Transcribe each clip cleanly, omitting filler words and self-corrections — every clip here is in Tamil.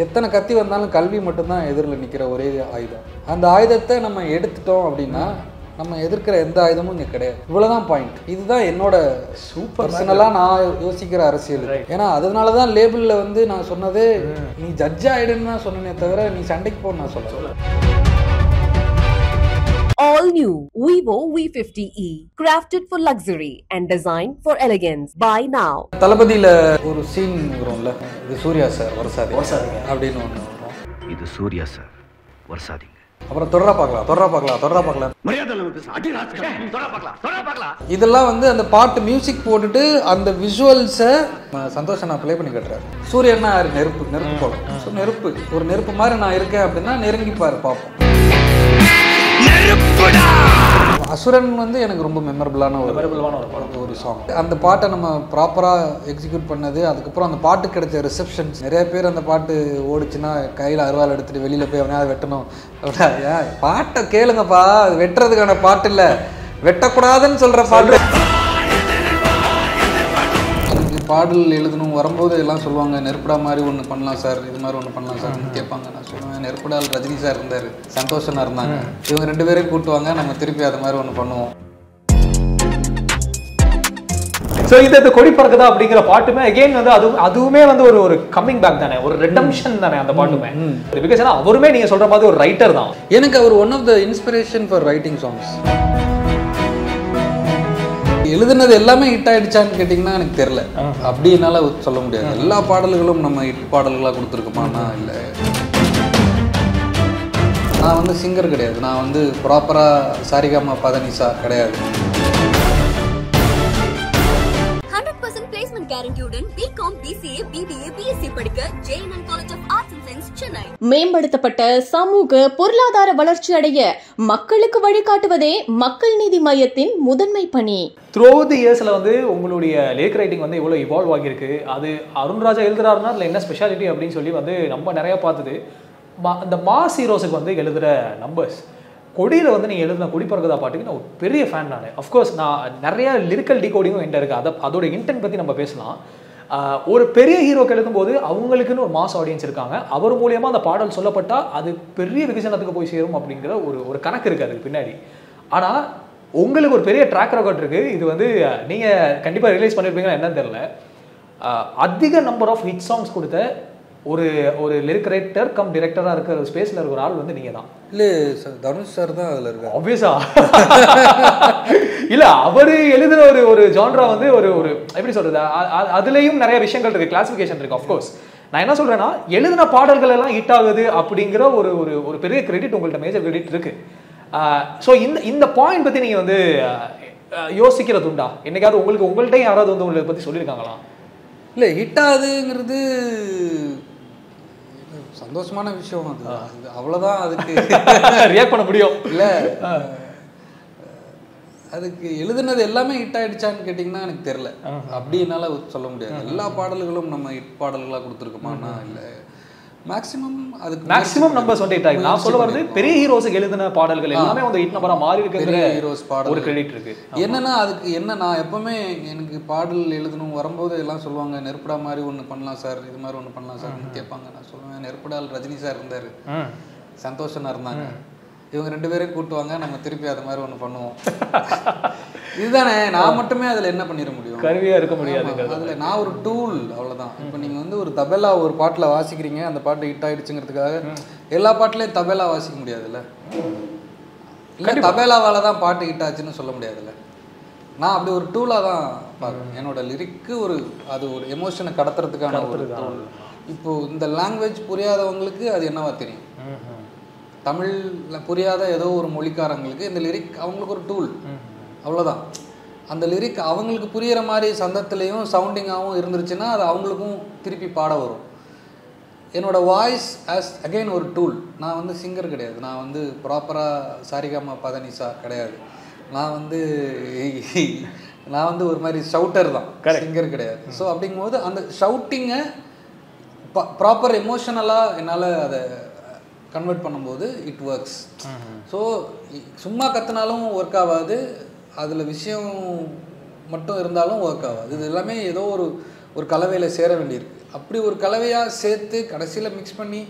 எத்தனை கத்தி வந்தாலும் கல்வி மட்டும்தான் எதிரில் நிற்கிற ஒரே ஆயுதம். அந்த ஆயுதத்தை நம்ம எடுத்துட்டோம் அப்படின்னா நம்ம எதிர்க்கிற எந்த ஆயுதமும் இங்கே கிடையாது. இவ்வளோதான் பாயிண்ட். இதுதான் என்னோட பர்சனலாக நான் யோசிக்கிற அரசியல். ஏன்னா அதனால தான் லேபிளில் வந்து நான் சொன்னதே நீ ஜட்ஜ் ஆகிடுன்னு தான் சொன்னேனே தவிர நீ சண்டைக்கு போன்னு நான் சொல்லலை. All new Vivo V50e, crafted for luxury and designed for elegance. Buy now. தளபதியில் ஒரு சீன் வரும்ல, இது சூர்யா சார் வரசாதிங்க அப்படின்னு ஒன்று வரும். இது சூர்யா சார் வரசாதிங்க. அப்புறம் தொடரா பார்க்கலாம் இதெல்லாம் வந்து அந்த பாட்டு மியூசிக் போட்டுட்டு அந்த விஷுவல்ஸை சந்தோஷம் நான் ப்ளே பண்ணி கட்டுறாரு. சூரியன்னா நெருப்பு போல. ஸோ ஒரு நெருப்பு மாதிரி நான் இருக்கேன் அப்படின்னா நெருங்கிப்பாரு பார்ப்போம். அசுரன் வந்து எனக்கு ரொம்ப மெமரபிளான ஒரு சாங். அந்த பாட்டை நம்ம ப்ராப்பராக எக்ஸிக்யூட் பண்ணது, அதுக்கப்புறம் அந்த பாட்டு கிடைச்ச ரிசப்ஷன்ஸ். நிறைய பேர் அந்த பாட்டு ஓடிச்சுன்னா கையில் அருவாள் எடுத்துகிட்டு வெளியில் போய் அவனையாவது வெட்டணும் அப்படின்னா, பாட்டை கேளுங்கப்பா, அது வெட்டுறதுக்கான பாட்டு இல்லை, வெட்டக்கூடாதுன்னு சொல்கிற பாட்டு. பாடல் எழுதணும் வரும்போது எல்லாம் சொல்லுவாங்க, நெருப்படா மாதிரி ஒன்று பண்ணலாம் சார், இது மாதிரி ஒன்று பண்ணலாம் சார்னு கேட்பாங்க. நான் சொல்லுவேன், நெருப்படால் ரஜினி சார் இருந்தார், சந்தோஷனா இருந்தாங்க, இவங்க 2 பேரையும் கூட்டுவாங்க, நம்ம திருப்பி அது மாதிரி ஒன்று பண்ணுவோம். ஸோ இந்த கொடி பறக்குதா அப்படிங்கிற பாட்டுமே அகெயின் வந்து அதுவுமே வந்து ஒரு கம்மிங் பேக் தானே, ஒரு ரெடம்ஷன் தானே அந்த பாட்டுமே. பிகாஸ் ஏன்னா அவருமே நீங்க சொல்ற மாதிரி ஒரு ரைட்டர் தான். எனக்கு அவர் one of the inspiration for writing songs. எழுதுனது எல்லாமே ஹிட் ஆயிடுச்சான்னு கேட்டிங்கன்னா எனக்கு தெரியல, அப்படி என்னால் சொல்ல முடியாது. எல்லா பாடல்களும் நம்ம ஹிட் பாடல்களாக கொடுத்துருக்கோமானா இல்லை. நான் வந்து சிங்கர் கிடையாது, நான் வந்து ப்ராப்பராக சாரிகாமா பதனிசா கிடையாது. கேரண்டியுடன் பிகாம், பிசிஏ, பிபிஏ, பிஎஸ்சி படிக்க JNN college of arts and science Chennai. மேம்படுத்தப்பட்ட சமூக பொருளாதார வளர்ச்சி அடைய மக்களுக்கு வழிகாட்டுவதே மக்கள் நீதி மையத்தின் முதன்மை பணி. த்ரூ தி இயர்ஸ்ல வந்து உங்களுடைய லிரிக் ரைட்டிங் வந்து இவ்வளவு இவால்வ் ஆகியிருக்கு. அது அருண்ராஜா எழுதுறாருன்னா அதில் என்ன ஸ்பெஷாலிட்டி அப்படின்னு சொல்லி வந்து நம்ம நிறைய பார்த்தது. இந்த மாஸ் ஹீரோஸுக்கு வந்து எழுதுற நம்பர்ஸ், கொடியில் வந்து நீங்கள் எழுதுன கொடி பறக்குதா பாட்டுக்கு நான் ஒரு பெரிய ஃபேன். நான் அஃப்கோர்ஸ் நான் நிறைய லிரிக்கல் டிகோடிங்கும் என்கிட்ட இருக்குது. அதோட இன்டென்ட் பற்றி நம்ம பேசலாம். ஒரு பெரிய ஹீரோக்கு எழுதும்போது அவங்களுக்குன்னு ஒரு மாஸ் ஆடியன்ஸ் இருக்காங்க, அவர் மூலியமாக அந்த பாடல் சொல்லப்பட்டால் அது பெரிய வெகுஜனத்துக்கு போய் சேரும் அப்படிங்கிற ஒரு கணக்கு இருக்குது அதுக்கு பின்னாடி. ஆனால் உங்களுக்கு ஒரு பெரிய ட்ராக் ரெக்கார்ட் இருக்குது. இது வந்து நீங்கள் கண்டிப்பாக ரியலைஸ் பண்ணியிருப்பீங்கன்னா என்னன்னு தெரியல. அதிக நம்பர் ஆஃப் ஹிட் சாங்ஸ் கொடுத்த ஒரு லிரிக் ரைட்டர் கம் டிரெக்டராக இருக்கிற ஸ்பேஸில் இருக்கிற ஆள் வந்து நீங்கள் தான். இல்லை சார், தனுஷ் சார் தான் அதில் இருக்கார். ஆப்வியஸா இல்லை, அவர் எழுதுன ஒரு ஜான்ரா வந்து ஒரு எப்படி சொல்கிறது, அதுலேயும் நிறைய விஷயங்கள் இருக்குது, கிளாசிஃபிகேஷன் இருக்குது. அஃப்கோர்ஸ் நான் என்ன சொல்கிறேன்னா, எழுதின பாடல்கள் எல்லாம் ஹிட் ஆகுது அப்படிங்கிற ஒரு பெரிய கிரெடிட் உங்கள்கிட்ட, மேஜர் கிரெடிட் இருக்குது. ஸோ இந்த பாயிண்ட் பற்றி நீங்கள் வந்து யோசிக்கிறது உண்டா? என்னைக்காவது உங்கள்கிட்ட யாராவது வந்து உங்களை பற்றி சொல்லியிருக்காங்களா? இல்லை, ஹிட் ஆகுதுங்கிறது சந்தோஷமான விஷயம். அது அவ்வளோதான். அதுக்கு ரியாக்ட் பண்ண முடியும் இல்லை, அதுக்கு எழுதுனது எல்லாமே ஹிட் ஆயிடுச்சான்னு கேட்டிங்கன்னா எனக்கு தெரியல, அப்படி என்னால் சொல்ல முடியாது. எல்லா பாடல்களும் நம்ம ஹிட் பாடல்களாக கொடுத்துருக்கோமானா இல்லை. மேக்ஸிமம் நம்பர்ஸ் வந்து ஹிட் ஆகுது. நான் சொல்ல வந்து பெரிய ஹீரோஸுக்கு எழுதின பாடல்கள் எல்லாமே வந்து ஹிட் நம்பரா மாறி இருக்கிற ஹீரோஸ் பாடல் ஒரு கிரெடிட் இருக்கு. என்னன்னா அதுக்கு என்ன, நான் எப்பவுமே எனக்கு பாடல் எழுதணும் வரும்போது எல்லாம் சொல்லுவாங்க, நெருப்படா மாதிரி ஒன்று பண்ணலாம் சார், இது மாதிரி ஒன்று பண்ணலாம் சார்னு கேட்பாங்க. நான் சொல்லுவேன், நெருப்படால் ரஜினி சார் இருந்தார், சந்தோஷனா இருந்தாங்க, இவங்க 2 பேரையும் கூட்டுவாங்க, நம்ம திருப்பி அது மாதிரி ஒன்று பண்ணுவோம். இதுதானே, நான் மட்டுமே அதில் என்ன பண்ணிட முடியும், கருவியா இருக்க முடியாது. அதில் நான் ஒரு டூல், அவ்வளோதான். இப்போ நீங்கள் வந்து ஒரு தபேலா ஒரு பாட்டில் வாசிக்கிறீங்க, அந்த பாட்டு ஹிட் ஆகிடுச்சுங்கிறதுக்காக எல்லா பாட்டிலையும் தபேலா வாசிக்க முடியாதுல்ல. இல்லை, தபேலாவால் தான் பாட்டு ஹிட் ஆச்சுன்னு சொல்ல முடியாதுல்ல. நான் அப்படி ஒரு டூலாக தான் பார்க்குறேன். என்னோட லிரிக்கு அது ஒரு எமோஷனை கடத்துறதுக்கான ஒரு டூல். இப்போது இந்த லாங்குவேஜ் புரியாதவங்களுக்கு அது என்னவா தெரியும், தமிழில் புரியாத ஏதோ ஒரு மொழிக்காரங்களுக்கு இந்த லிரிக் அவங்களுக்கு ஒரு டூல், அவ்வளோதான். அந்த லிரிக் அவங்களுக்கு புரிகிற மாதிரி சந்தத்துலேயும் சவுண்டிங்காகவும் இருந்துருச்சுன்னா அது அவங்களுக்கும் திருப்பி பாட வரும். என்னோடய வாய்ஸ் ஆஸ் அகெயின் ஒரு டூல். நான் வந்து சிங்கர் கிடையாது, நான் வந்து ப்ராப்பராக சாரிகாமா பதனிசா கிடையாது, நான் வந்து ஒரு மாதிரி ஷவுட்டர் தான், சிங்கர் கிடையாது. ஸோ அப்படிங்கும்போது அந்த ஷவுட்டிங்கை ப்ராப்பர் எமோஷனலாக என்னால் அதை கன்வெர்ட் பண்ணும்போது இட் ஒர்க்ஸ். ஸோ சும்மா கற்றுனாலும் ஒர்க் ஆகாது, அதில் விஷயம் மட்டும் இருந்தாலும் ஒர்க் ஆகாது. இது எல்லாமே ஏதோ ஒரு கலவையில் சேர வேண்டியிருக்கு. அப்படி ஒரு கலவையாக சேர்த்து கடைசியில் மிக்ஸ் பண்ணி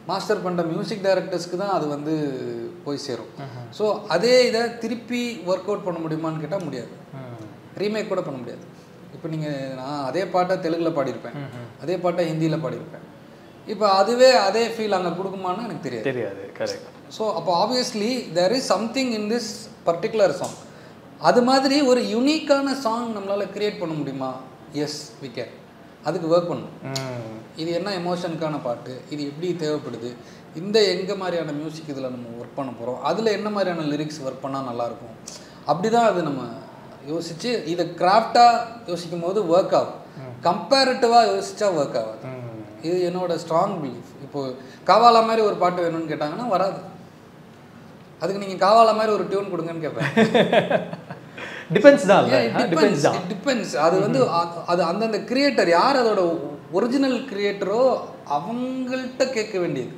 மாஸ்டர் பண்ணுற மியூசிக் டைரக்டர்ஸ்க்கு தான் அது வந்து போய் சேரும். ஸோ அதே இதை திருப்பி ஒர்க் அவுட் பண்ண முடியுமான்னு கேட்டால் முடியாது, ரீமேக் கூட பண்ண முடியாது. இப்போ நீங்கள் நான் அதே பாட்டை தெலுங்கில் பாடியிருப்பேன், அதே பாட்டை ஹிந்தியில் பாடியிருப்பேன். இப்போ அதுவே அதே ஃபீல் அங்கே கொடுக்குமான்னு எனக்கு தெரியாது. கரெக்ட். ஸோ அப்போ obviously there is something in this particular song. அது மாதிரி ஒரு யூனிக்கான சாங் நம்மளால் க்ரியேட் பண்ண முடியுமா? Yes we can. அதுக்கு ஒர்க் பண்ணணும். இது என்ன எமோஷனுக்கான பாட்டு, இது எப்படி தேவைப்படுது, இந்த எங்கே மாதிரியான மியூசிக் இதில் நம்ம ஒர்க் பண்ண போகிறோம், அதில் என்ன மாதிரியான லிரிக்ஸ் ஒர்க் பண்ணால் நல்லாயிருக்கும், அப்படி தான் அது நம்ம யோசித்து இதை கிராஃப்டாக யோசிக்கும் போது ஒர்க் ஆகும். கம்பேரிட்டிவாக யோசித்தா ஒர்க் ஆகாது. இது என்னோட ஸ்ட்ராங் பிலீஃப். இப்போது காவாலா மாதிரி ஒரு பாட்டு வேணும்னு கேட்டாங்கன்னா வராது. அதுக்கு நீங்கள் காவாலா மாதிரி ஒரு டியூன் கொடுங்கன்னு கேட்பேன். டிபெண்ட்ஸ். அது வந்து அது அந்தந்த கிரியேட்டர் யார் அதோட ஒரிஜினல் கிரியேட்டரோ அவங்கள்ட்ட கேட்க வேண்டியது.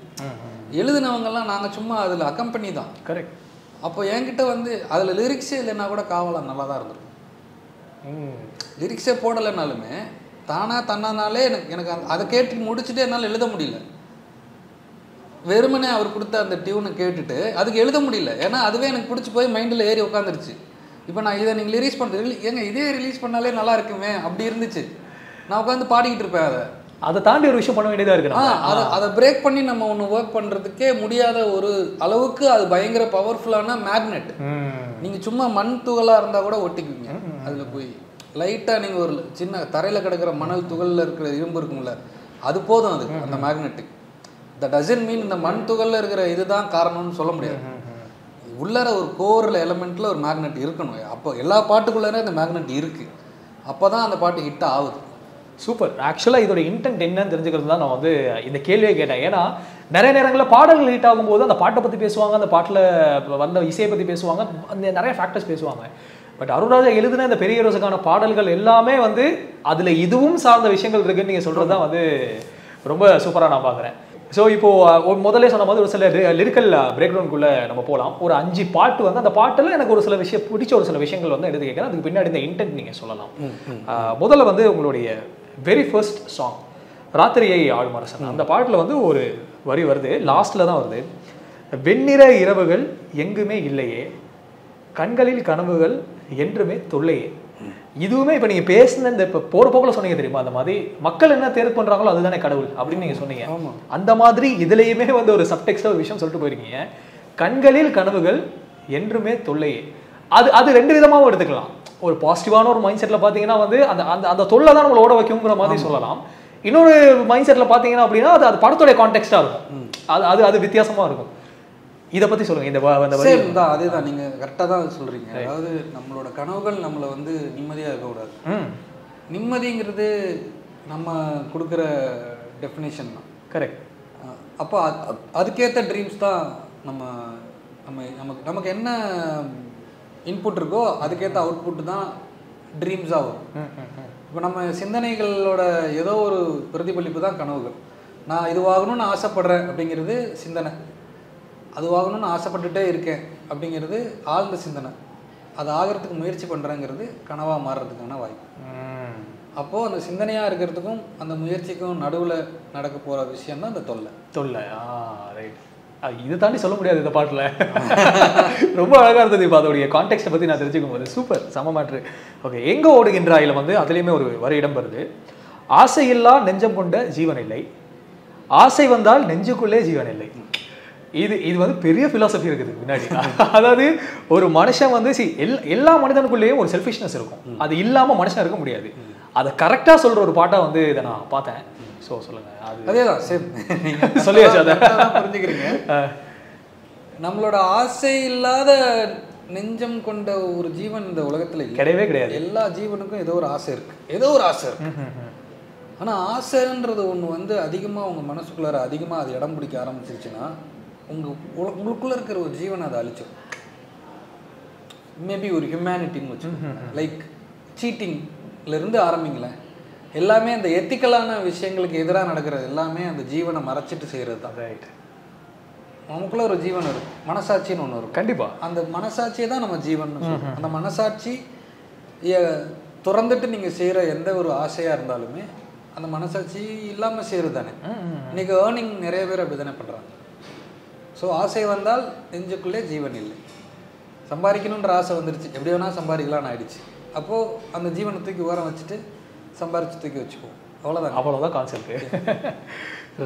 எழுதுனவங்கெல்லாம் நாங்கள் சும்மா அதில் அக்கம்பெனி தான். கரெக்ட். அப்போ என்கிட்ட வந்து அதில் லிரிக்ஸே இல்லைன்னா கூட காவலாம் நல்லா தான் இருந்திருக்கும். லிரிக்ஸே போடலைனாலுமே தன்னாலே எனக்கு அதை கேட்டு முடிச்சுட்டு என்னால் எழுத முடியல. வெறுமனே அவர் கொடுத்த அந்த டியூனை கேட்டுட்டு அதுக்கு எழுத முடியல. ஏன்னா அதுவே எனக்கு பிடிச்சி போய் மைண்டில் ஏறி உட்காந்துருச்சு. இப்போ நான் இதை நீங்கள் ரிலீஸ் பண்ணுறது ஏங்க இதே ரிலீஸ் பண்ணாலே நல்லா இருக்குமே அப்படி இருந்துச்சு. நான் உட்காந்து பாடிக்கிட்டு இருப்பேன். அதை தாண்டி ஒரு விஷயம் பண்ண வேண்டியதாக இருக்கு. அதை பிரேக் பண்ணி நம்ம ஒன்று ஒர்க் பண்ணுறதுக்கே முடியாத ஒரு அளவுக்கு அது பயங்கர பவர்ஃபுல்லான மேக்னெட். நீங்கள் சும்மா மண் துகளாக இருந்தால் கூட ஒட்டிக்குவீங்க. அதில் போய் லைட்டாக நீங்கள் ஒரு சின்ன தரையில் கிடக்கிற மணல் துகளில் இருக்கிற இரும்பு இருக்கும்ல, அது போதும். அது அந்த மேக்னெட்டிக் தட் டசன்ட் மீன் இந்த மண் துகளில் இருக்கிற இதுதான் காரணம்னு சொல்ல முடியாது. உள்ளார ஒரு கோரில் எலமெண்ட்டில் ஒரு மேக்னெட் இருக்கணும். அப்போ எல்லா பாட்டுக்குள்ளாரே அந்த மேக்னெட் இருக்குது. அப்போ தான் அந்த பாட்டு ஹிட் ஆகுது. சூப்பர். ஆக்சுவலாக இதோட இன்டென்ட் என்னன்னு தெரிஞ்சுக்கிறது தான் நான் வந்து இந்த கேள்வியை கேட்டேன். ஏன்னா நிறைய நேரங்களில் பாடல்கள் ஹிட் ஆகும்போது அந்த பாட்டை பற்றி பேசுவாங்க, அந்த பாட்டில் வந்த இசையை பற்றி பேசுவாங்க, அந்த நிறைய ஃபேக்டர்ஸ் பேசுவாங்க. பட் அருண்ராஜா எழுதின இந்த பெரிய ரோஸுக்கான பாடல்கள் எல்லாமே வந்து அதில் இதுவும் சார்ந்த விஷயங்கள் இருக்குன்னு நீங்கள் சொல்கிறது தான் வந்து ரொம்ப சூப்பராக நான் பார்க்குறேன். ஸோ இப்போது முதல்ல சொன்ன மாதிரி ஒரு சில லிரிக்கல் பிரேக் டவுனுக்குள்ளே நம்ம போகலாம். ஒரு 5 பாட்டு வந்து அந்த பாட்டில் எனக்கு ஒரு சில விஷயம் பிடிச்ச ஒரு சில விஷயங்கள் வந்து எடுத்து கேட்குறேன். அதுக்கு பின்னாடி இந்த இன்டென்ட் நீங்கள் சொல்லலாம். முதல்ல வந்து உங்களுடைய வெரி ஃபர்ஸ்ட் சாங் ராத்திரியை ஆழ்மரசன், அந்த பாட்டில் வந்து ஒரு வரி வருது, லாஸ்ட்டில் தான் வருது. வெண்ணிற இரவுகள் எங்குமே இல்லையே, கண்களில் கனவுகள் என்றுமே தொல்லையே. இதுவுமே இப்போ நீங்கள் பேசின இந்த இப்போ போகிற போக்கில் சொன்னீங்க தெரியுமா, அந்த மாதிரி மக்கள் என்ன தேர்வு பண்ணுறாங்களோ அதுதானே கடவுள் அப்படின்னு நீங்கள் சொன்னீங்க. அந்த மாதிரி இதுலேயுமே வந்து ஒரு சப்டெக்ஸ்டாக ஒரு விஷயம் சொல்லிட்டு போயிருக்கீங்க. கண்களில் கனவுகள் என்றுமே தொல்லையே. அது 2 விதமாகவும் எடுத்துக்கலாம். ஒரு பாசிட்டிவான ஒரு மைண்ட் செட்டில் பார்த்தீங்கன்னா வந்து அந்த அந்த அந்த தொல்லை தான் நம்மளை ஓட வைக்குங்கிற மாதிரி சொல்லலாம். இன்னொரு மைண்ட் செட்டில் பார்த்தீங்கன்னா அப்படின்னா அது படத்தோடைய கான்டெக்ஸ்டாக இருக்கும். அது வித்தியாசமாக இருக்கும். இதை பற்றி சொல்லுங்கள். இந்த தான் அதே தான் நீங்கள் கரெக்டாக தான் சொல்கிறீங்க. அதாவது நம்மளோட கனவுகள் நம்மளை வந்து நிம்மதியாக இருக்கக்கூடாது. நிம்மதிங்கிறது நம்ம கொடுக்குற டெஃபினேஷன் தான். கரெக்ட். அப்போ அதுக்கேற்ற ட்ரீம்ஸ் தான் நமக்கு என்ன இன்புட் இருக்கோ அதுக்கேற்ற அவுட்புட் தான் ட்ரீம்ஸாக வரும். இப்போ நம்ம சிந்தனைகளோட ஏதோ ஒரு பிரதிபலிப்பு தான் கனவுகள். நான் இதுவாகணும்னு ஆசைப்படுறேன் அப்படிங்கிறது சிந்தனை, அதுவாகணும்னு ஆசைப்பட்டுட்டே இருக்கேன் அப்படிங்கிறது ஆழ்ந்த சிந்தனை, அது ஆகிறதுக்கு முயற்சி பண்ணுறேங்கிறது கனவாக மாறுறதுக்கான வாய்ப்பு. அப்போது அந்த சிந்தனையாக இருக்கிறதுக்கும் அந்த முயற்சிக்கும் நடுவில் நடக்க போகிற விஷயம் தான் அந்த தொல்லை. ரைட். இது தாண்டி சொல்ல முடியாது இந்த பாட்டில். ரொம்ப அழகாக இருந்தது. இப்போ அதோடைய கான்டெக்ட்டை பற்றி நான் தெரிஞ்சுக்கும் போது சூப்பர், செம மேட்ரு. ஓகே, எங்கே ஓடுகின்றாயில் வந்து அதுலேயுமே ஒரு வரி இடம் வருது. ஆசையில்லா நெஞ்சம் கொண்ட ஜீவன் இல்லை, ஆசை வந்தால் நெஞ்சுக்குள்ளே ஜீவன் இல்லை. இது வந்து பெரிய ஃபிலாசபி இருக்குது பின்னாடி. அதாவது ஒரு மனுஷன் வந்து எல்லா மனிதனுக்குள்ளேயும் ஒரு செல்ஃபிஷ்னஸ் இருக்கும். அது இல்லாமல் மனுஷன் இருக்க முடியாது. அதை கரெக்டாக சொல்கிற ஒரு பாட்டாக வந்து இதை நான் பார்த்தேன். ஸோ சொல்லுங்கள். அதே தான் சேம் சொல்லியாச்சு. அதை புரிஞ்சுக்கிறீங்க. நம்மளோட ஆசை இல்லாத நெஞ்சம் கொண்ட ஒரு ஜீவன் இந்த உலகத்தில் கிடையவே கிடையாது. எல்லா ஜீவனுக்கும் ஏதோ ஒரு ஆசை இருக்கு. ஆனால் ஆசைன்றது ஒன்று வந்து அதிகமாக உங்கள் மனசுக்குள்ளார அதிகமாக அது இடம் பிடிக்க ஆரம்பிச்சிருச்சுன்னா உங்களுக்குள்ள இருக்கிற ஒரு ஜீவனை அதை அழிச்சிடும். மேபி ஒரு ஹியூமனிட்டின்னு வச்சுக்கோங்க. லைக் சீட்டிங்லேருந்து ஆரம்பிங்களேன். எல்லாமே அந்த எத்திக்கலான விஷயங்களுக்கு எதிராக நடக்கிறது எல்லாமே அந்த ஜீவனை மறைச்சிட்டு செய்கிறது தான். ரைட். நமக்குள்ள ஒரு ஜீவன் இருக்கும், மனசாட்சின்னு ஒன்று இருக்கும். கண்டிப்பாக அந்த மனசாட்சியை தான் நம்ம ஜீவன். அந்த மனசாட்சி திறந்துட்டு நீங்கள் செய்கிற எந்த ஒரு ஆசையாக இருந்தாலுமே அந்த மனசாட்சி இல்லாமல் செய்கிறது தானே. இன்னைக்கு ஏர்னிங் நிறைய பேர் அப்படி தானே பண்ணுறாங்க. ஸோ ஆசை வந்தால் நெஞ்சுக்குள்ளே ஜீவன் இல்லை. சம்பாதிக்கணுன்ற ஆசை வந்துடுச்சு, எப்படி வேணால் சம்பாதிக்கலான்னு ஆயிடுச்சு. அப்போது அந்த ஜீவனை தூக்கி ஓரம் வச்சுட்டு சம்பாரிச்சு தூக்கி வச்சுக்குவோம். அவ்வளோதான் கான்செப்ட்.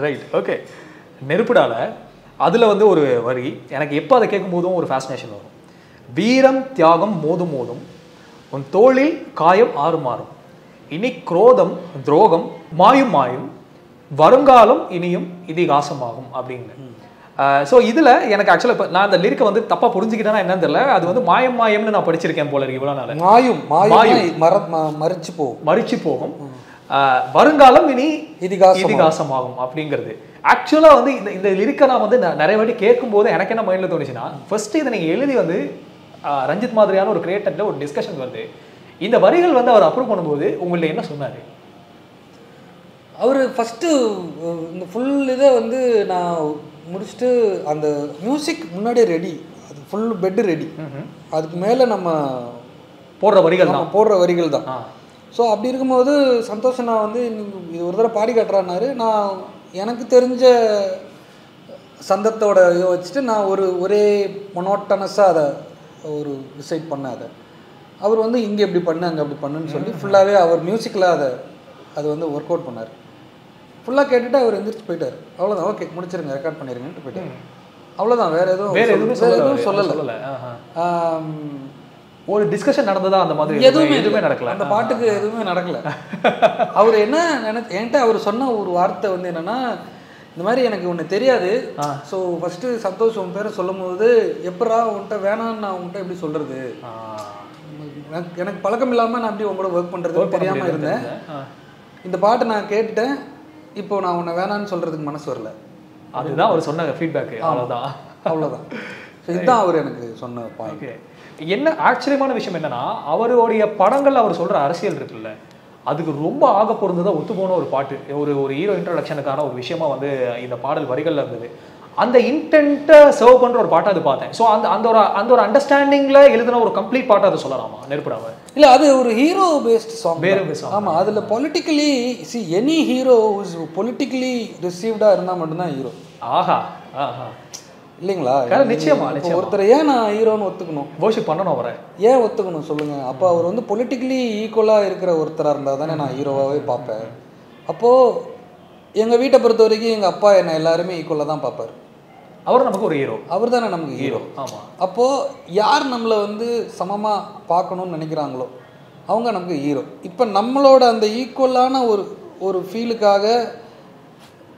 Right, okay. நெருப்புடால அதில் வந்து ஒரு வரி எனக்கு எப்போ அதை கேட்கும் போதும் ஒரு ஃபேசினேஷன் வரும். வீரம் தியாகம் மோதும் மோதும் உன் தோளில் காயம் ஆறு மாறும், இனி குரோதம் துரோகம் மாயும் மாயும், வருங்காலம் இனியும் இதிகாசமாகும் அப்படின்னு. ஸோ இதில் எனக்கு ஆக்சுவலாக இப்போ நான் அந்த லிரிக்கை வந்து தப்பாக புரிஞ்சுக்கிட்டேன்னா என்னன்னு தெரியல. அது வந்து மாயம் மாயம்னு நான் படிச்சிருக்கேன் போல இருக்கு இவ்வளோ நாள். மாயும் மறிச்சு போகும், வருங்காலம் இனி இதிகாசமாகும் அப்படிங்கிறது. ஆக்சுவலாக வந்து இந்த லிரிக்கை நான் வந்து நிறைய வாட்டி கேட்கும்போது எனக்கு என்ன மைண்டில் தோணுச்சுன்னா, ஃபர்ஸ்ட் இதை நீங்கள் எழுதி வந்து ரஞ்சித் மாதிரியான ஒரு கிரியேட்டர்ல ஒரு டிஸ்கஷன் வந்து இந்த வரிகள் வந்து அவர் அப்ரூவ் பண்ணும்போது உங்கள்ட்ட என்ன சொன்னார்? அவர் ஃபஸ்ட்டு இந்த ஃபுல் இதை வந்து நான் முடிச்சுட்டு அந்த மியூசிக் முன்னாடியே ரெடி, அது ஃபுல் பெட்டு ரெடி, அதுக்கு மேலே நம்ம போடுற வரிகள் தான். ஸோ அப்படி இருக்கும்போது சந்தோஷம் நான் வந்து இது ஒரு தடவை பாடி காட்டுறான்னாரு. நான் எனக்கு தெரிஞ்ச சந்தத்தோட இதை வச்சுட்டு நான் ஒரே மொனோட்டனஸாக அதை ஒரு டிசைட் பண்ண. அதை அவர் வந்து இங்கே இப்படி பண்ணு அங்கே அப்படி பண்ணுன்னு சொல்லி ஃபுல்லாகவே அவர் மியூசிக்கில் அது வந்து ஒர்க் அவுட் பண்ணார். ஃபுல்லாக கேட்டுட்டு அவர் எந்திரிச்சு போயிட்டார். அவ்வளோதான், ஓகே முடிச்சிருங்க, ரெக்கார்ட் பண்ணிடுங்கன்ட்டு போயிட்டார். அவ்வளோதான், வேறு எதுவும் சொல்லலை. ஒரு டிஸ்கஷன் நடந்ததா அந்த மாதிரி? எதுவுமே நடக்கல. அந்த பாட்டுக்கு எதுவுமே நடக்கல. அவர் என்ன என்கிட்ட அவர் சொன்ன ஒரு வார்த்தை வந்து என்னன்னா, இந்த மாதிரி எனக்கு ஒன்று தெரியாது. ஸோ ஃபஸ்ட்டு சந்தோஷ் உன் பேரை சொல்லும் போது எப்படா உன்கிட்ட வேணான்னு நான் உன்கிட்ட எப்படி சொல்கிறது, எனக்கு பழக்கம் இல்லாமல் நான் அப்படி உங்களோட ஒர்க் பண்ணுறது தெரியாமல் இருந்தேன். இந்த பாட்டை நான் கேட்டுட்டேன், இப்போ நான் உன்னை வேணான்னு சொல்கிறதுக்கு மனசு வரல. அதுதான் அவர் சொன்ன ஃபீட்பேக்கு. அவ்வளோதான். ஸோ இதுதான் அவர் எனக்கு சொன்ன பாயிண்ட். என்ன ஆச்சரியமான விஷயம் என்னன்னா, அவருடைய படங்கள் அவர் சொல்கிற அரசியல் இருக்குல்ல, அதுக்கு ரொம்ப ஆக பொருந்ததாக ஒத்து போன ஒரு பாட்டு, ஒரு ஹீரோ இன்ட்ரடக்ஷனுக்கான ஒரு விஷயமா வந்து இந்த பாடல் வரிகள்ல இருந்தது. அந்த இன்டென்ட்டை சர்வ் பண்ணுற ஒரு பாட்டை அது பார்த்தேன். ஸோ அந்த ஒரு அண்டர்ஸ்டாண்டிங்கில் எழுதின ஒரு கம்ப்ளீட் பாட்டை அதை சொல்லலாமா நெருப்புடாம? இல்லை, அது ஒரு ஹீரோ பேஸ்ட் சாங். ஆமாம், அதில் politically any hero is politically ரிசீவ்டாக இருந்தால் மட்டும்தான் ஹீரோ. ஆஹா இல்லைங்களா? நிச்சயமா. ஒருத்தர் ஏன் நான் ஹீரோன்னு ஒத்துக்கணும், வர்ஷிப் பண்ணணும், அவரை ஏன் ஒத்துக்கணும் சொல்லுங்க? அப்போ அவர் வந்து பொலிட்டிக்கலி ஈக்குவலாக இருக்கிற ஒருத்தராக இருந்தால் தானே நான் ஹீரோவாகவே பார்ப்பேன். அப்போது எங்கள் வீட்டை பொறுத்த வரைக்கும் எங்கள் அப்பா என்னை எல்லாருமே ஈக்குவலாக தான் பார்ப்பார். அவர் நமக்கு ஒரு ஹீரோ, அவர் தானே நமக்கு ஹீரோ. ஆமாம். அப்போது யார் நம்மளை வந்து சமமாக பார்க்கணுன்னு நினைக்கிறாங்களோ அவங்க நமக்கு ஹீரோ. இப்போ நம்மளோட அந்த ஈக்குவலான ஒரு ஃபீலுக்காக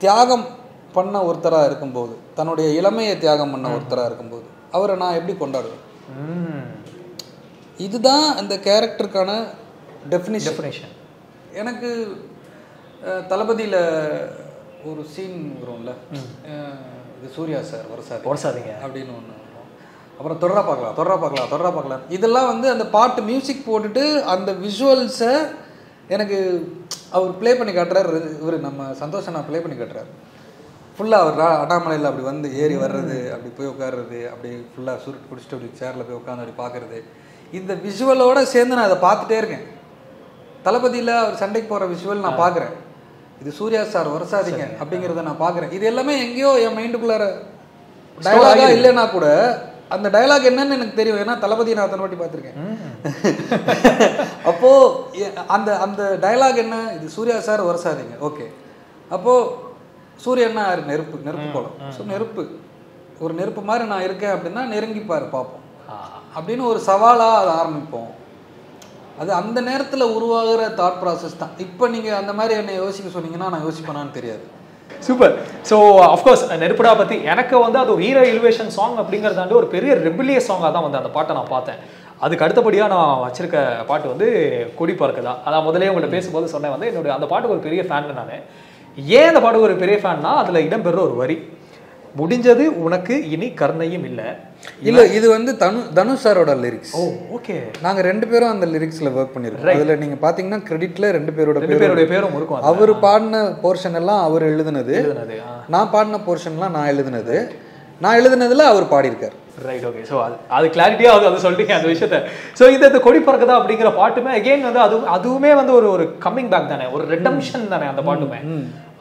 தியாகம் பண்ண ஒருத்தராக இருக்கும்போது, தன்னுடைய இளமையை தியாகம் பண்ண ஒருத்தராக இருக்கும்போது அவரை நான் எப்படி கொண்டாடுவேன்? இதுதான் அந்த கேரக்டருக்கான டெஃபினிஷன். எனக்கு தளபதியில் ஒரு சீன் வரும்ல, இது சூர்யா சார் வரசாதீங்க அப்படின்னு ஒன்று வரும். அப்புறம் தொடரா பார்க்கலாம் இதெல்லாம் வந்து அந்த பாட்டு மியூசிக் போட்டுட்டு அந்த விஷுவல்ஸை எனக்கு அவர் ப்ளே பண்ணி காட்டுறாரு. இவர் நம்ம சந்தோஷம் நான் ப்ளே பண்ணி காட்டுறாரு. ஃபுல்லாக அவர் அண்ணாமலையில் அப்படி வந்து ஏறி வர்றது, அப்படி போய் உட்கார்றது, அப்படி ஃபுல்லாக சுருட்டு குடிச்சிட்டு அப்படி சேரில் போய் உட்காந்து அப்படி பார்க்குறது, இந்த விஷுவலோடு சேர்ந்து நான் அதை பார்த்துட்டே இருக்கேன். தளபதியில் அவர் சண்டைக்கு போகிற விஷுவல் நான் பார்க்குறேன். இது சூர்யா சார் வரசாதீங்க அப்படிங்கிறத நான் பார்க்குறேன். இது எல்லாமே எங்கேயோ என் மைண்டுக்குள்ளார டயலாகாக இல்லைன்னா கூட அந்த டயலாக் என்னன்னு எனக்கு தெரியும். ஏன்னா தளபதியை நான் அத்தனை வாட்டி பார்த்துருக்கேன். அப்போது அந்த டயலாக் என்ன, இது சூர்யா சார் வரசாதீங்க, ஓகே. அப்போது சூரியன்னா நெருப்பு போல. ஸோ ஒரு நெருப்பு மாதிரி நான் இருக்கேன் அப்படின்னா நெருங்கிப்பார் பார்ப்போம் அப்படின்னு ஒரு சவாலாக அதை ஆரம்பிப்போம். அது அந்த நேரத்தில் உருவாகிற தாட் ப்ராசஸ் தான். இப்போ நீங்கள் அந்த மாதிரி என்னை யோசிக்க சொன்னீங்கன்னா நான் யோசிப்பேனான்னு தெரியாது. சூப்பர். ஸோ அஃப்கோர்ஸ் நெருப்புடா பற்றி எனக்கு வந்து அது ஒரு ஹீரோ எலிவேஷன் சாங் அப்படிங்கிறதாண்டி ஒரு பெரிய ரெபிலியஸ் சாங்காக தான் வந்து அந்த பாட்டை நான் பார்த்தேன். அதுக்கு அடுத்தபடியாக நான் வச்சிருக்க பாட்டு வந்து கொடி பறக்குதா. அதான் முதலே உங்கள்கிட்ட பேசும்போது சொன்னேன் வந்து என்னுடைய அந்த பாட்டுக்கு ஒரு பெரிய ஃபேன் நான். ஏன் அந்த பாட்டுக்கு ஒரு பெரிய ஃபேன்னா அதில் இடம்பெற ஒரு வரி, முடிஞ்சது உனக்கு இனி கருணையும் இல்லை. இது வந்து தனுஷ் சாரோட லிரிக்ஸ். ஓ ஓகே. நாங்கள் 2 பேரும் அந்த லிரிக்ஸில் ஒர்க் பண்ணியிருக்கோம். அதில் நீங்கள் பார்த்தீங்கன்னா கிரெடிட்டில் 2 பேருடைய பேரும் இருக்கும். அவர் பாடின போர்ஷன் எல்லாம் அவர் எழுதுனது, நான் பாடின போர்ஷன்லாம் நான் எழுதுனதில் அவர் பாடியிருக்கார். Right, okay. ஸோ அது கிளாரிட்டியாக அது சொல்லிட்டீங்க அந்த விஷயத்த. ஸோ இந்த கொடி பறக்குதா அப்படிங்கிற பாட்டுமே அகெயின் வந்து அதுவுமே வந்து ஒரு கம்மிங் பேக் தானே, ஒரு ரெடம்ஷன் தானே அந்த பாட்டுமே.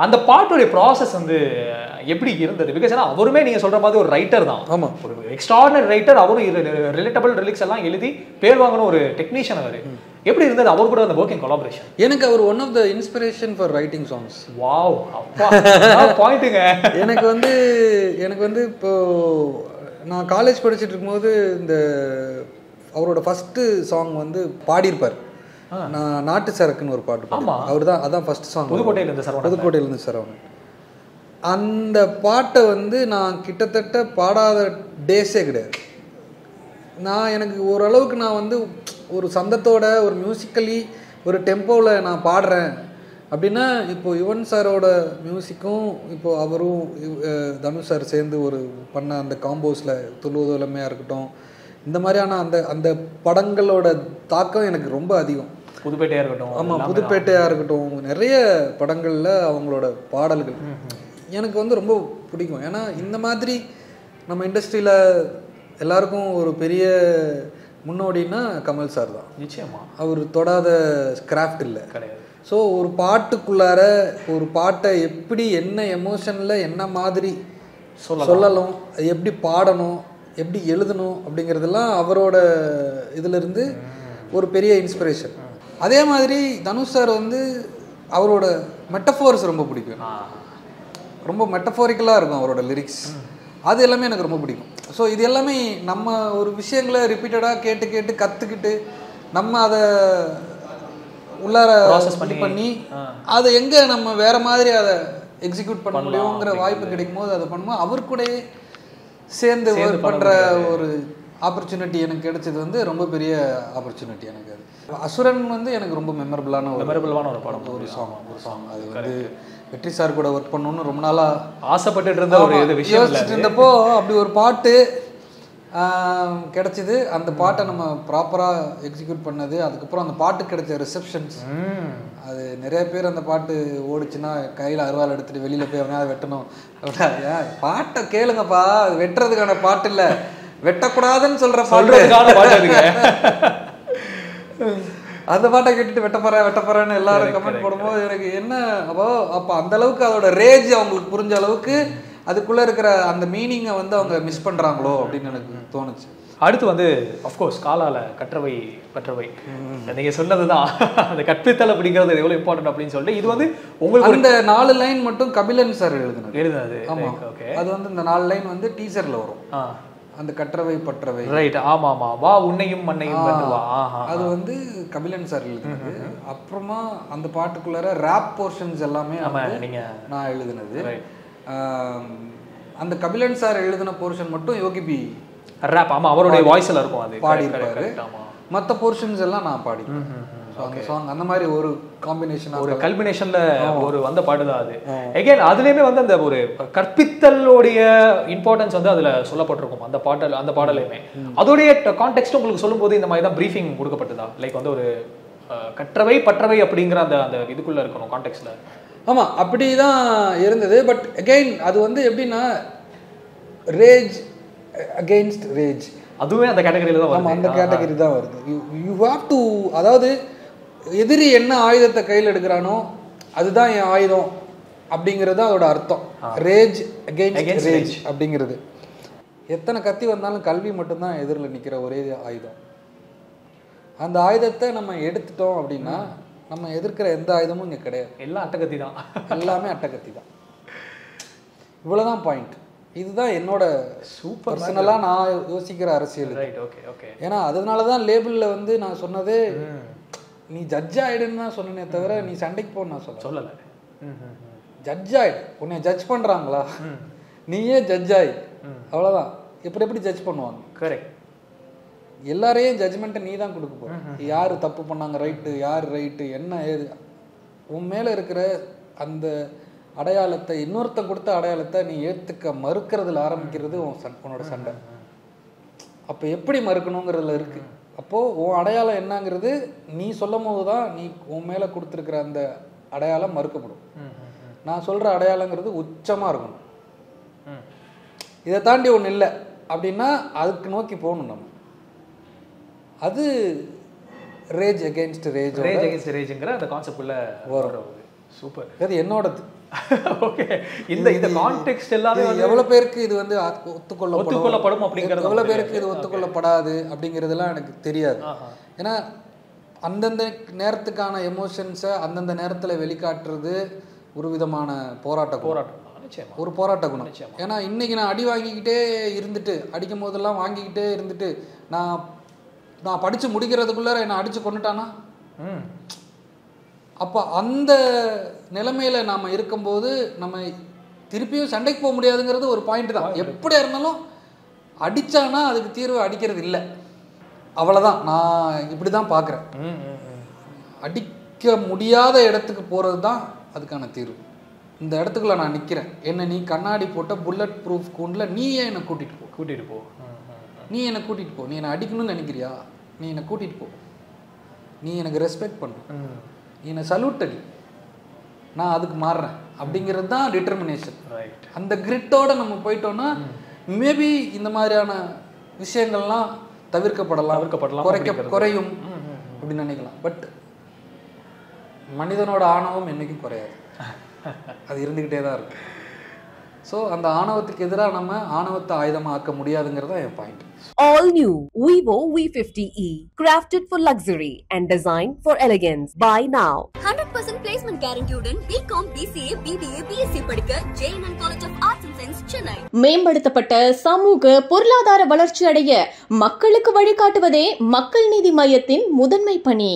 அந்த பாட்டுடைய ப்ராசஸ் வந்து எப்படி இருந்தது? பிகாஸ் ஏன்னா அவருமே நீங்க சொல்ற மாதிரி ஒரு ரைட்டர் தான். ஆமா, ஒரு எக்ஸ்ட்ராடினரி ரைட்டர். அவரும் ரிலேட்டபிள் லிரிக்ஸ் எல்லாம் எழுதி பேர் வாங்கின ஒரு டெக்னீஷியன் அவர். எப்படி இருந்தது அவர் கூட அந்த ஒர்க்கிங் கொலாபரேஷன்? எனக்கு அவர் one of the inspiration for writing songs. Wow, அப்பா பாயிண்ட்டுங்க. எனக்கு வந்து இப்போ நான் காலேஜ் படிச்சுட்டு இருக்கும்போது இந்த அவரோட ஃபர்ஸ்ட் சாங் வந்து பாடியிருப்பார். நான் நாட்டு சரக்குன்னு ஒரு பாட்டு. அவர் தான், அதான் ஃபர்ஸ்ட் சாங். புதுக்கோட்டையிலேருந்து சரவணன். அந்த பாட்டை வந்து நான் கிட்டத்தட்ட பாடாத டேஸே கிடையாது. எனக்கு ஓரளவுக்கு நான் வந்து ஒரு சந்தத்தோட ஒரு மியூசிக்கலி ஒரு டெம்போவில் நான் பாடுறேன் அப்படின்னா, இப்போ யுவன் சாரோட மியூசிக்கும் இப்போ அவரும் தனுஷ் சார் சேர்ந்து ஒரு பண்ண அந்த காம்போஸில் துள்ளுவதுலமையாக இருக்கட்டும், இந்த மாதிரியான அந்த படங்களோட தாக்கம் எனக்கு ரொம்ப அதிகம். புதுப்பேட்டையாக இருக்கட்டும், ஆமாம், புதுப்பேட்டையாக இருக்கட்டும், நிறைய படங்களில் அவங்களோட பாடல்கள் எனக்கு வந்து ரொம்ப பிடிக்கும். ஏன்னா இந்த மாதிரி நம்ம இண்டஸ்ட்ரியில் எல்லாருக்கும் ஒரு பெரிய முன்னோடினா கமல் சார் தான். நிச்சயமா அவர் தொடாத கிராஃப்ட் இல்லை, கிடையாது. ஸோ ஒரு பாட்டுக்குள்ளார ஒரு பாட்டை எப்படி என்ன எமோஷனில் என்ன மாதிரி சொல்லலாம், எப்படி பாடணும், எப்படி எழுதணும் அப்படிங்கிறதெல்லாம் அவரோட இதிலிருந்து ஒரு பெரிய இன்ஸ்பிரேஷன். அதே மாதிரி தனுஷ் சார் வந்து அவரோட மெட்டஃபோர்ஸ் ரொம்ப பிடிக்கும். ரொம்ப மெட்டஃபோரிக்கலாக இருக்கும் அவரோட லிரிக்ஸ். அது எல்லாமே எனக்கு ரொம்ப பிடிக்கும். ஸோ இது எல்லாமே நம்ம ஒரு விஷயங்களை ரிப்பீட்டடாக கேட்டு கேட்டு கற்றுக்கிட்டு நம்ம அதை உள்ளார பண்ணி அதை எங்கே நம்ம வேறு மாதிரி அதை எக்ஸிக்யூட் பண்ண முடியுங்கிற வாய்ப்பு கிடைக்கும் போது அதை பண்ணும்போது அவர் கூட சேர்ந்து ஒர்க் பண்ணுற ஒரு ஆப்பர்ச்சுனிட்டி எனக்கு கிடைச்சது வந்து ரொம்ப பெரிய ஆப்பர்ச்சுனிட்டி எனக்கு. அது அசுரன் வந்து எனக்கு ரொம்ப மெமரபிளான ஒரு படம், ஒரு சாங். அது வந்து வெற்றி சார் கூட ஒர்க் பண்ணணும்னு ரொம்ப நாளாக ஆசைப்பட்டு இருந்த ஒரு விஷயம் யோசிச்சுட்டு இருந்தப்போ அப்படி ஒரு பாட்டு கிடைச்சிது. அந்த பாட்டை நம்ம ப்ராப்பராக எக்ஸிக்யூட் பண்ணது, அதுக்கப்புறம் அந்த பாட்டு கிடைச்ச ரிசப்ஷன்ஸ், அது நிறைய பேர் அந்த பாட்டு ஓடிச்சுன்னா கையில் அருவாள் எடுத்துகிட்டு வெளியில் போய் அவனையாவது வெட்டணும். பாட்டை கேளுங்கப்பா, அது வெட்டுறதுக்கான பாட்டு இல்லை, வெட்டக்கூடாதுன்னு சொல்கிற பாட்டு. அந்த பாட்டை கேட்டுட்டு வெட்டப்போறேன்னு எல்லாரும் கமெண்ட் போடும்போது எனக்கு என்ன அப்போ அந்த அளவுக்கு அதோட ரேஜ் அவங்களுக்கு புரிஞ்ச அளவுக்கு அதுக்குள்ளே இருக்கிற அந்த மீனிங்கை வந்து அவங்க மிஸ் பண்ணுறாங்களோ அப்படின்னு எனக்கு தோணுச்சு. அடுத்து வந்து அஃப்கோர்ஸ் காலால கற்றவை பற்றவை நீங்கள் சொன்னது தான், அந்த கற்பித்தல் அப்படிங்கிறது எவ்வளோ இம்பார்ட்டன்ட் அப்படின்னு சொல்லிட்டு இது வந்து உங்களுக்கு அந்த 4 லைன் மட்டும் கபிலன் சார் எழுதுனது. ஆமாம், ஓகே. அது வந்து இந்த 4 லைன் வந்து டீசரில் வரும். அந்த கற்றவை பற்றவை, ரைட், ஆமா ஆமா, வா உன்னையும் மண்ணையும் வா, அது வந்து கபிலன் சார் எழுதுனது. அப்புறமா அந்த பாட்டுக்குள்ளார ரேப் போர்ஷன்ஸ் எல்லாமே நான் எழுதுனது. அந்த கபிலன் சார் எழுதின போர்ஷன் மட்டும் யோகி பி ரேப், ஆமா, அவருடைய வாய்ஸ்ல இருக்கும், அது பாடியிருப்பாரு. மற்ற போர்ஷன்ஸ் எல்லாம் நான் பாடி அந்த சாங் அந்த மாதிரி ஒரு காம்பினேஷன், ஒரு கல்பினேஷன்ல ஒரு வந்த பாட்டு தான் அது. அகைன் அதுலயுமே வந்து அந்த ஒரு கற்பித்தலோடைய இம்பார்ட்டன்ஸ் வந்து அதுல சொல்லப்பட்டிருக்கும் அந்த பாடலையுமே. அதோடைய கான்டெக்ஸ்ட் உங்களுக்கு சொல்லும் போது இந்த மாதிரி தான் பிரீஃபிங் கொடுக்கப்பட்டதா? லைக் வந்து ஒரு கற்றவை பற்றவை அப்படிங்கிற அந்த இதுக்குள்ள இருக்கணும் கான்டெக்ட்ல. ஆமாம், அப்படி தான் இருந்தது. பட் அகெயின் அது வந்து எப்படின்னா ரேஜ் அகெயின்ஸ்ட் ரேஜ், அதுவே அந்த கேட்டகரியில் தான் வருது. அந்த கேட்டகரி தான் வருது. யூ ஹாவ் டு, அதாவது எதிரி என்ன ஆயுதத்தை கையில் எடுக்கிறானோ அதுதான் என் ஆயுதம் அப்படிங்கிறது அதோட அர்த்தம். ரேஜ் அகெயின்ஸ்ட் ரேஜ் அப்படிங்கிறது. எத்தனை கத்தி வந்தாலும் கல்வி மட்டும்தான் எதிரில் நிற்கிற ஒரே ஆயுதம். அந்த ஆயுதத்தை நம்ம எடுத்துட்டோம் அப்படின்னா நம்ம எதிர்க்கிற எந்த ஆயுதமும் இங்கே கிடையாது. எல்லாம் அட்டகத்தி தான், எல்லாமே அட்டகத்தி தான். இவ்வளோதான் பாயிண்ட். இதுதான் என்னோட பர்சனலாக நான் யோசிக்கிற அரசியல். ஏன்னா அதனால தான் லேபிளில் வந்து நான் சொன்னதே நீ ஜட்ஜ் ஆயிடுன்னு தான் சொன்னனே தவிர நீ சண்டைக்கு போன்னு நான் சொல்லலை. ஜட்ஜ் ஆயிடு, உன்னை ஜட்ஜ் பண்ணுறாங்களா, நீயே ஜட்ஜ் ஆயி, அவ்வளோதான். எப்படி ஜட்ஜ் பண்ணுவாங்க? கரெக்ட். எல்லாரையும் ஜட்ஜ்மெண்ட்டை நீ தான் கொடுக்க போற. யார் தப்பு பண்ணாங்க, ரைட்டு, யார் ரைட்டு, என்ன ஏது, உன் மேலே இருக்கிற அந்த அடையாளத்தை, இன்னொருத்தன் கொடுத்த அடையாளத்தை நீ ஏற்றுக்க மறுக்கிறதுல ஆரம்பிக்கிறது உன்னோட சண்டை. அப்போ எப்படி மறுக்கணுங்கிறதுல இருக்கு. அப்போது உன் அடையாளம் என்னங்கிறது நீ சொல்லும் போது தான் நீ உன் மேலே கொடுத்துருக்கிற அந்த அடையாளம் மறுக்கப்படும். நான் சொல்கிற அடையாளங்கிறது உச்சமாக இருக்கணும். இதை தாண்டி ஒன்று இல்லை. அப்படின்னா அதுக்கு நோக்கி போகணும் நம்ம. அது ரேஜ் அகெயின்ஸ்ட் ரேஜ்ங்கிற அந்த கான்செப்ட் உள்ள வரும். சூப்பர். அது என்னோடது. ஓகே. இந்த கான்டெக்ஸ்ட் எல்லாமே எவ்வளவு பேருக்கு இது வந்து ஒத்துக்கொள்ளப்படும் அப்படிங்கிறது, எவ்வளவு பேருக்கு இது ஒத்துக்கொள்ளப்படாது அப்படிங்கிறதுலாம் எனக்கு தெரியாது. ஏன்னா அந்தந்த நேரத்துக்கான எமோஷன்ஸை அந்தந்த நேரத்தில் வெளிக்காட்டுறது ஒரு விதமான போராட்ட ஒரு போராட்ட குணம். ஏன்னா இன்னைக்கு நான் அடி வாங்கிக்கிட்டே இருந்துட்டு, அடிக்கும் போதெல்லாம் வாங்கிக்கிட்டே இருந்துட்டு, நான் படித்து முடிக்கிறதுக்குள்ளே என்னை அடித்து கொண்டுட்டானா, அப்போ அந்த நிலைமையில் நாம் இருக்கும்போது நம்ம திருப்பியும் சண்டைக்கு போக முடியாதுங்கிறது ஒரு பாயிண்ட் தான். எப்படியா இருந்தாலும் அடித்தானா அதுக்கு தீர்வு அடிக்கிறது இல்லை, அவ்வளோதான். நான் இப்படி தான் பார்க்குறேன். அடிக்க முடியாத இடத்துக்கு போகிறது தான் அதுக்கான தீர்வு. இந்த இடத்துக்குள்ள நான் நிற்கிறேன், என்னை நீ கண்ணாடி போட்ட புல்லட் ப்ரூஃப் கூண்டில் நீ ஏன் என்னை கூட்டிகிட்டு போ. நீ என்னை கூட்டிகிட்டு போ. நீ என்னை அடிக்கணும்னு நினைக்கிறியா, நீ என்னை கூட்டிகிட்டு போ. நீ எனக்கு ரெஸ்பெக்ட் பண்ணு, நீ என்னை சல்யூட் அடி, நான் அதுக்கு மாறுறேன் அப்படிங்கிறது தான் டிட்டர்மினேஷன். அந்த கிரிட்டோட நம்ம போயிட்டோம்னா மேபி இந்த மாதிரியான விஷயங்கள்லாம் தவிர்க்கப்படலாம், குறையும் அப்படின்னு நினைக்கலாம். பட் மனிதனோட ஆணவம் என்னைக்கும் குறையாது, அது இருந்துக்கிட்டே தான் இருக்கும். ஸோ அந்த ஆணவத்துக்கு எதிராக நம்ம ஆணவத்தை ஆயுதமாக ஆக்க முடியாதுங்கிறதா என் point. All new Vivo V50e, crafted for luxury and designed for elegance. Buy now. 100% placement guaranteed-உடன் BCom, BCA, BBA, BSc படிக்க JNN College of Arts and Science, Chennai. மேம்படுத்தப்பட்ட சமூக பொருளாதார வளர்ச்சி அடைய மக்களுக்கு வழிகாட்டுவதே மக்கள் நீதி மையத்தின் முதன்மை பணி.